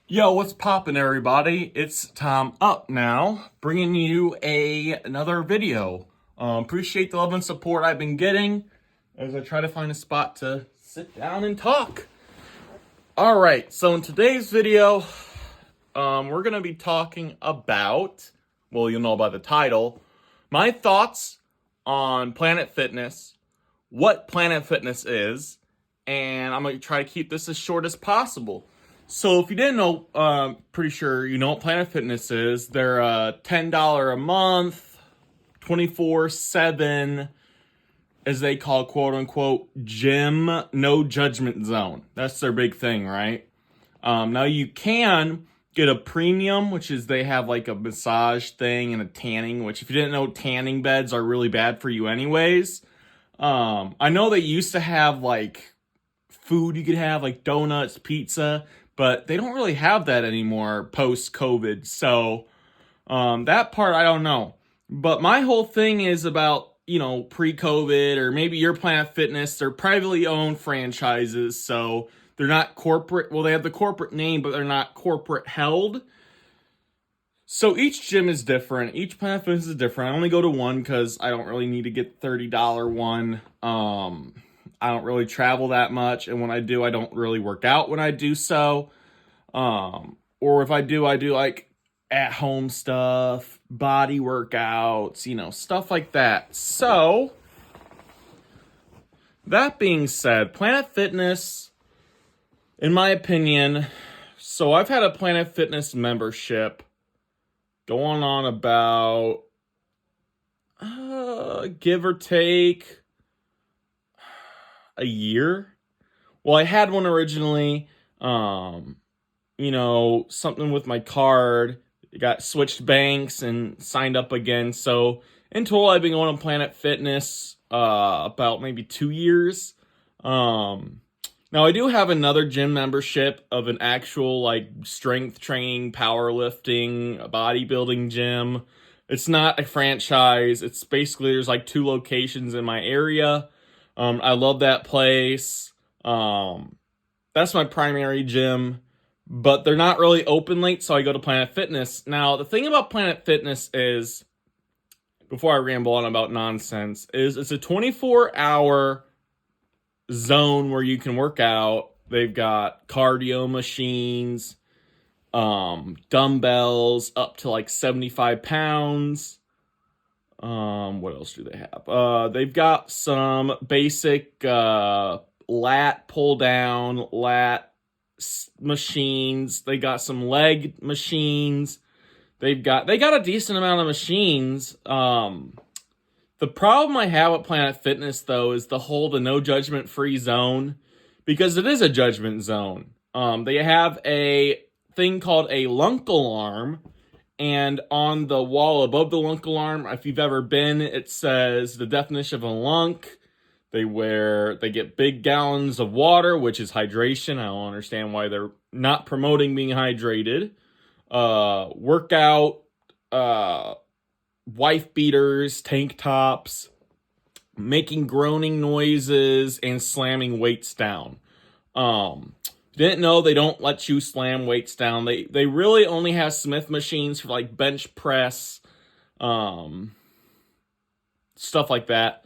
Yo, what's poppin', everybody? It's Tom Up now, bringing you another video. Appreciate the love and support I've been getting as I try to find a spot to sit down and talk. All right, so in today's video, we're gonna be talking about, well, you'll know by the title, my thoughts on Planet Fitness, what Planet Fitness is, and I'm gonna try to keep this as short as possible. So if you didn't know, pretty sure you know what Planet Fitness is. They're $10 a month, 24/7, as they call quote unquote gym, no judgment zone. That's their big thing, right? Now you can get a premium, which is they have like a massage thing and a tanning, which if you didn't know, tanning beds are really bad for you anyways. I know they used to have like food you could have, like donuts, pizza, but they don't really have that anymore post-COVID. So that part, I don't know. But my whole thing is about, pre-COVID or maybe your Planet Fitness. They're privately owned franchises, so they're not corporate. Well, they have the corporate name, but they're not corporate held. So each gym is different. Each Planet Fitness is different. I only go to one because I don't really need to get $30 one. I don't really travel that much, and when I do, I don't really work out when I do so. Or if I do like at-home stuff, body workouts, stuff like that. So, that being said, Planet Fitness, in my opinion, so I've had a Planet Fitness membership going on about, give or take, a year. Well, I had one originally, something with my card. It got switched banks and signed up again. So in total, I've been going on Planet Fitness about maybe 2 years. Now I do have another gym membership of an actual like strength training, powerlifting, bodybuilding gym. It's not a franchise. It's basically there's like 2 locations in my area. I love that place. That's my primary gym, but they're not really open late, so I go to Planet Fitness. Now, the thing about Planet Fitness is, before I ramble on about nonsense, is it's a 24-hour zone where you can work out. They've got cardio machines, dumbbells up to like 75 pounds. What else do they have? They've got some basic lat pull down, machines. They got some leg machines. They got a decent amount of machines. The problem I have with Planet Fitness though is the no judgment free zone, because it is a judgment zone. They have a thing called a lunk alarm. And on the wall above the lunk alarm, if you've ever been, it says the definition of a lunk. They get big gallons of water, which is hydration. I don't understand why they're not promoting being hydrated. Workout, wife beaters, tank tops, making groaning noises, and slamming weights down. Didn't know they don't let you slam weights down. They really only have Smith machines for like bench press, stuff like that.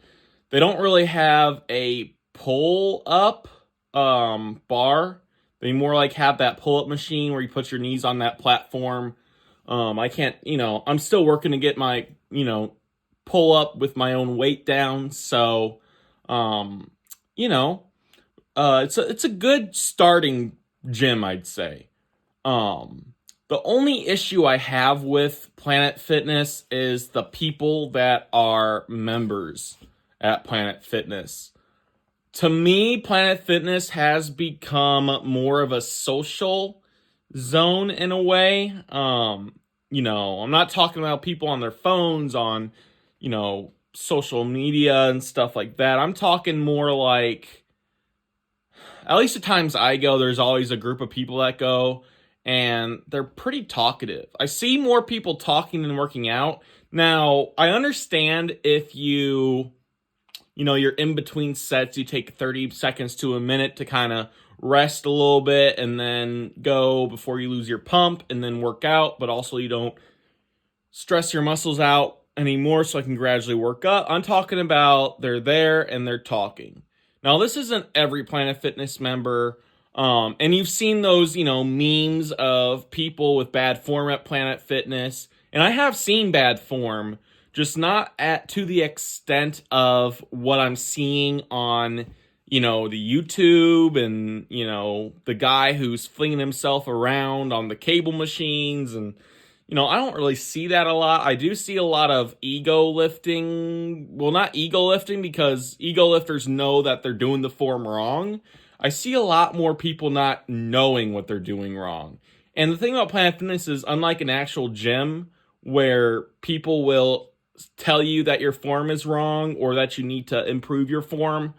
They don't really have a pull up bar. They more like have that pull up machine where you put your knees on that platform. I can't, I'm still working to get my, pull up with my own weight down. So, it's a good starting gym, I'd say. The only issue I have with Planet Fitness is the people that are members at Planet Fitness. To me, Planet Fitness has become more of a social zone in a way. I'm not talking about people on their phones on, social media and stuff like that. I'm talking more like, at least the times I go, there's always a group of people that go, and they're pretty talkative. I see more people talking than working out. Now, I understand if you're in between sets, you take 30 seconds to a minute to kind of rest a little bit and then go before you lose your pump and then work out, but also you don't stress your muscles out anymore so I can gradually work up. I'm talking about they're there and they're talking. Now, this isn't every Planet Fitness member. And you've seen those, memes of people with bad form at Planet Fitness. And I have seen bad form, just not to the extent of what I'm seeing on, the YouTube and, the guy who's flinging himself around on the cable machines. And, I don't really see that a lot. I do see a lot of ego lifting. Well, not ego lifting because ego lifters know that they're doing the form wrong. I see a lot more people not knowing what they're doing wrong. And the thing about Planet Fitness is, unlike an actual gym where people will tell you that your form is wrong or that you need to improve your form,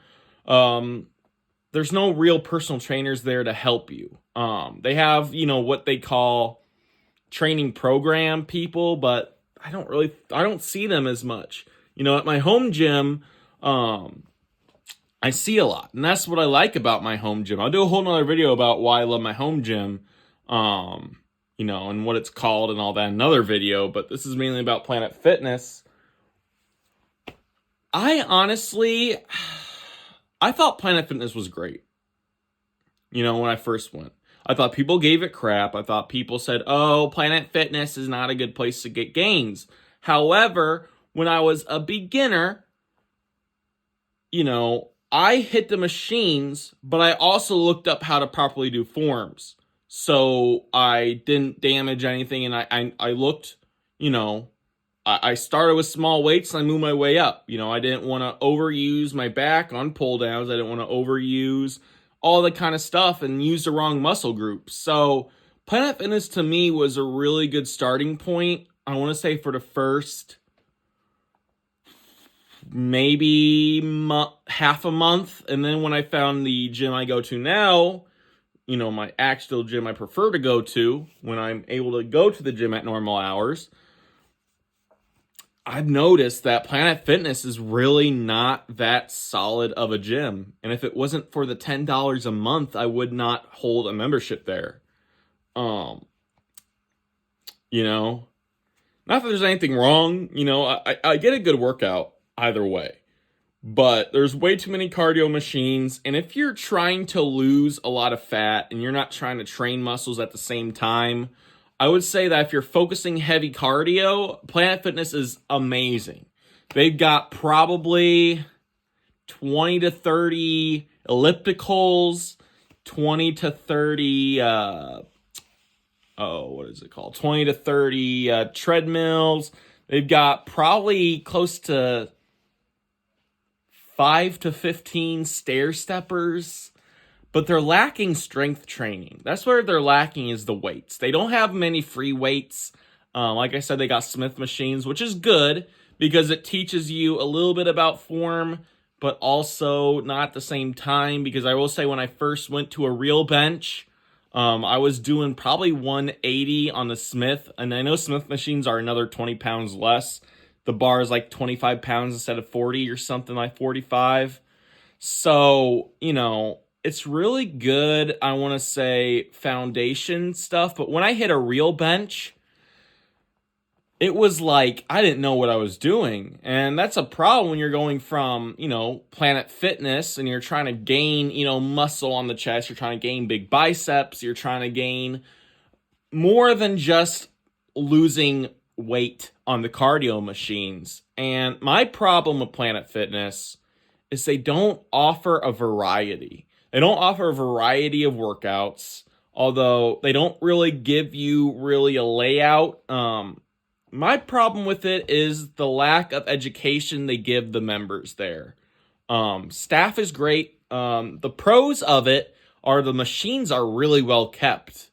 there's no real personal trainers there to help you. They have, what they call training program people, but I don't see them as much. At my home gym, I see a lot, and that's what I like about my home gym. I'll do a whole nother video about why I love my home gym, and what it's called and all that in another video, but this is mainly about Planet Fitness. I thought Planet Fitness was great, when I first went. I thought people gave it crap. I thought people said, oh, Planet Fitness is not a good place to get gains. However, when I was a beginner, I hit the machines, but I also looked up how to properly do forms. So I didn't damage anything, and I looked, I started with small weights and I moved my way up. I didn't want to overuse my back on pull downs. I didn't want to overuse all that kind of stuff and use the wrong muscle groups. So Planet Fitness to me was a really good starting point. I want to say for the first maybe half a month. And then when I found the gym I go to now, my actual gym I prefer to go to when I'm able to go to the gym at normal hours, I've noticed that Planet Fitness is really not that solid of a gym. And if it wasn't for the $10 a month, I would not hold a membership there. Not that there's anything wrong. I get a good workout either way. But there's way too many cardio machines. And if you're trying to lose a lot of fat and you're not trying to train muscles at the same time, I would say that if you're focusing heavy cardio, Planet Fitness is amazing. They've got probably 20 to 30 ellipticals, 20 to 30, 20 to 30 treadmills. They've got probably close to 5 to 15 stair steppers. But they're lacking strength training. That's where they're lacking is the weights. They don't have many free weights. Like I said, they got Smith machines, which is good because it teaches you a little bit about form, but also not at the same time. Because I will say when I first went to a real bench, I was doing probably 180 on the Smith. And I know Smith machines are another 20 pounds less. The bar is like 25 pounds instead of 40 or something like 45. So, it's really good, I want to say, foundation stuff. But when I hit a real bench, it was like I didn't know what I was doing. And that's a problem when you're going from, Planet Fitness and you're trying to gain, muscle on the chest. You're trying to gain big biceps. You're trying to gain more than just losing weight on the cardio machines. And my problem with Planet Fitness is they don't offer a variety. They don't offer a variety of workouts, although they don't really give you really a layout. My problem with it is the lack of education they give the members there. Staff is great. The pros of it are the machines are really well kept.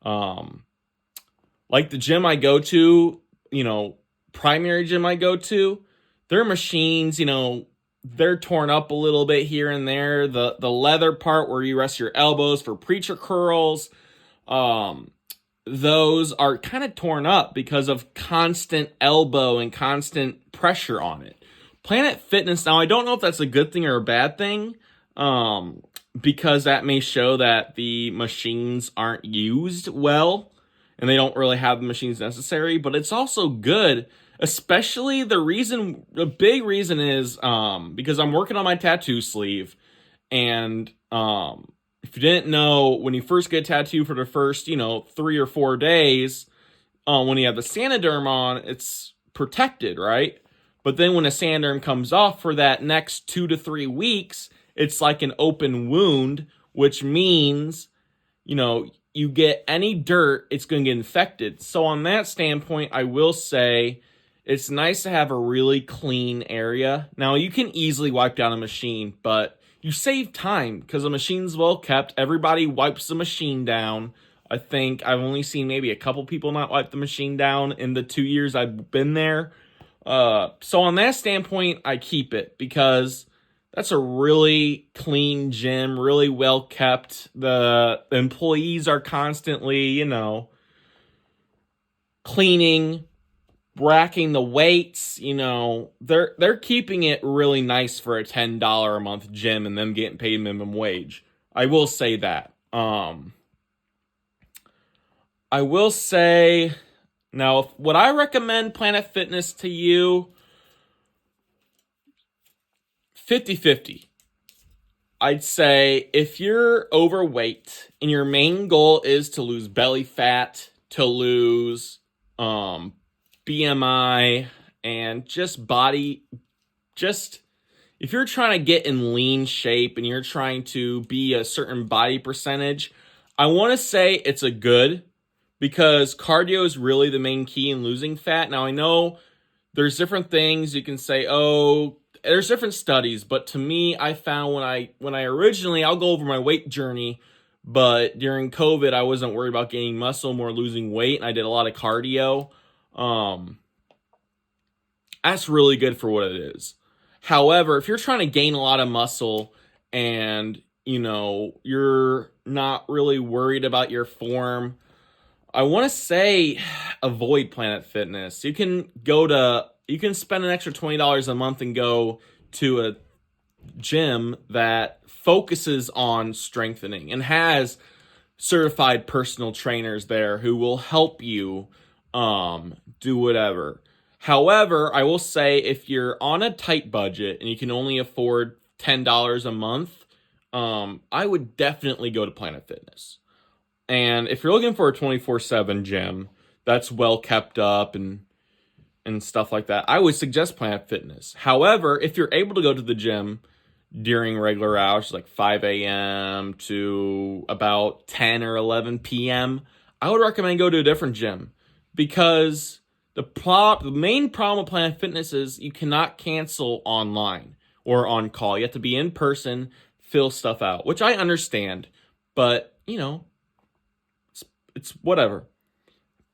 Like the gym I go to, primary gym I go to, their machines, they're torn up a little bit here and there. The leather part where you rest your elbows for preacher curls, those are kind of torn up because of constant elbow and constant pressure on it. Planet Fitness, now I don't know if that's a good thing or a bad thing, because that may show that the machines aren't used well and they don't really have the machines necessary. But it's also good, especially the big reason is because I'm working on my tattoo sleeve. And if you didn't know, when you first get a tattoo for the first 3 or 4 days, when you have the Sanoderm on, it's protected, right? But then when a Sanoderm comes off for that next 2 to 3 weeks, it's like an open wound, which means, you get any dirt, it's going to get infected. So on that standpoint, I will say it's nice to have a really clean area. Now, you can easily wipe down a machine, but you save time because the machine's well kept. Everybody wipes the machine down. I think I've only seen maybe a couple people not wipe the machine down in the 2 years I've been there. So on that standpoint, I keep it because that's a really clean gym, really well kept. The employees are constantly, cleaning, racking the weights. They're keeping it really nice for a $10 a month gym and them getting paid minimum wage. I will say that. I will say, now, would I recommend Planet Fitness to you? 50-50. I'd say if you're overweight and your main goal is to lose belly fat, to lose BMI, and just if you're trying to get in lean shape and you're trying to be a certain body percentage, I want to say it's a good, because cardio is really the main key in losing fat. Now, I know there's different things you can say, there's different studies, but to me, I found when I originally, I'll go over my weight journey, but during COVID, I wasn't worried about gaining muscle, more losing weight, and I did a lot of cardio. That's really good for what it is. However, if you're trying to gain a lot of muscle and, you're not really worried about your form, I want to say avoid Planet Fitness. You can spend an extra $20 a month and go to a gym that focuses on strengthening and has certified personal trainers there who will help you do whatever. However, I will say if you're on a tight budget and you can only afford $10 a month, I would definitely go to Planet Fitness. And if you're looking for a 24/7 gym that's well kept up and stuff like that, I would suggest Planet Fitness. However, if you're able to go to the gym during regular hours, like 5 a.m. to about 10 or 11 p.m., I would recommend go to a different gym, because the main problem with Planet Fitness is you cannot cancel online or on call. You have to be in person, fill stuff out, which I understand, but, it's whatever.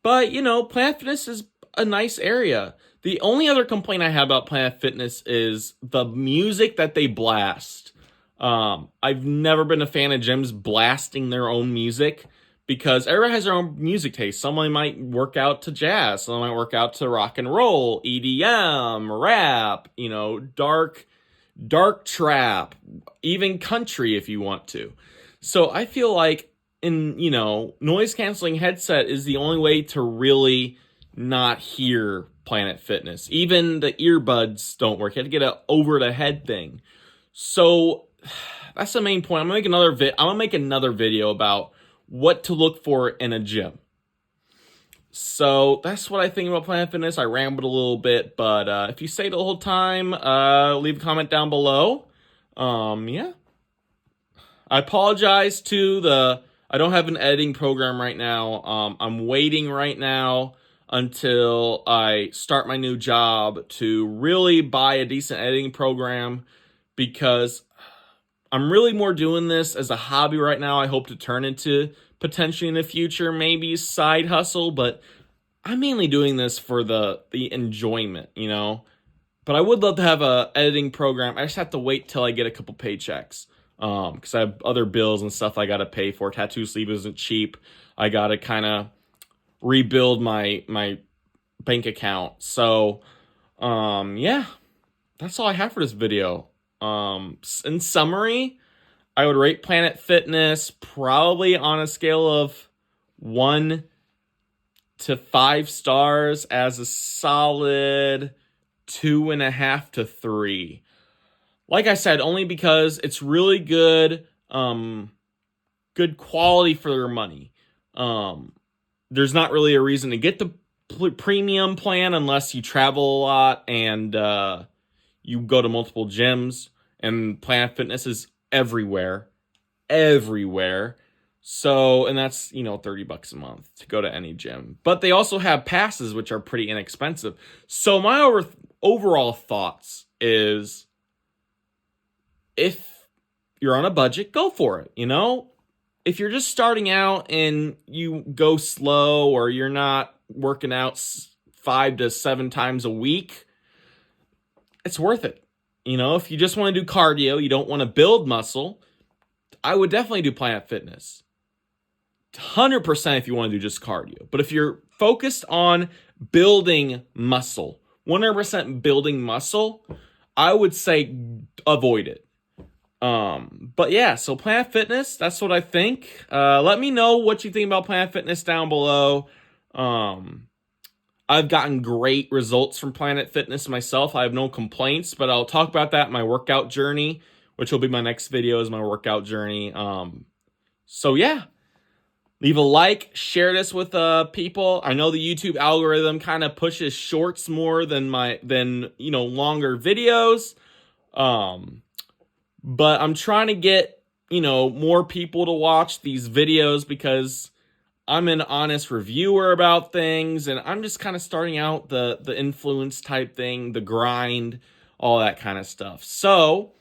But, Planet Fitness is a nice area. The only other complaint I have about Planet Fitness is the music that they blast. I've never been a fan of gyms blasting their own music, because everyone has their own music taste. Someone might work out to jazz, someone might work out to rock and roll, EDM, rap, dark trap, even country if you want to. So I feel like noise canceling headset is the only way to really not hear Planet Fitness. Even the earbuds don't work. You have to get an over the head thing. So that's the main point. I'm gonna make another video about what to look for in a gym. So that's what I think about Planet Fitness. I rambled a little bit, but if you stayed the whole time, leave a comment down below. Yeah. I apologize I don't have an editing program right now. I'm waiting right now until I start my new job to really buy a decent editing program, because I'm really more doing this as a hobby right now. I hope to turn into potentially in the future, maybe side hustle, but I'm mainly doing this for the enjoyment, But I would love to have a editing program. I just have to wait till I get a couple paychecks. Because I have other bills and stuff I got to pay for. Tattoo sleeve isn't cheap. I got to kind of rebuild my bank account. So, yeah, that's all I have for this video. In summary, I would rate Planet Fitness probably on a scale of 1 to 5 stars as a solid 2.5 to 3. Like I said, only because it's really good, good quality for their money. There's not really a reason to get the premium plan unless you travel a lot and you go to multiple gyms. And Planet Fitness is everywhere. So, and that's, $30 a month to go to any gym. But they also have passes, which are pretty inexpensive. So my overall thoughts is, if you're on a budget, go for it, If you're just starting out and you go slow, or you're not working out 5 to 7 times a week, it's worth it. If you just want to do cardio, you don't want to build muscle, I would definitely do Planet Fitness. 100% if you want to do just cardio. But if you're focused on building muscle, 100% building muscle, I would say avoid it. But yeah, so Planet Fitness, that's what I think. Let me know what you think about Planet Fitness down below. I've gotten great results from Planet Fitness myself. I have no complaints, but I'll talk about that in my workout journey, which will be my next video, is my workout journey. So yeah, leave a like, share this with people. I know the YouTube algorithm kind of pushes shorts more than longer videos. But I'm trying to get, more people to watch these videos because I'm an honest reviewer about things, and I'm just kind of starting out the influence type thing, the grind, all that kind of stuff. So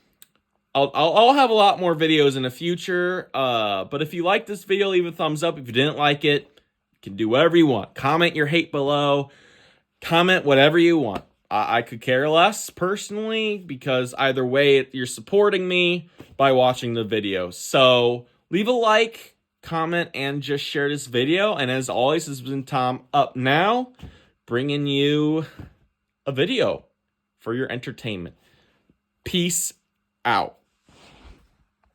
I'll have a lot more videos in the future. But if you like this video, leave a thumbs up. If you didn't like it, you can do whatever you want. Comment your hate below. Comment whatever you want. I could care less personally, because either way, you're supporting me by watching the video. So leave a like, comment, and just share this video. And as always, this has been Tom Up Now, bringing you a video for your entertainment. Peace out.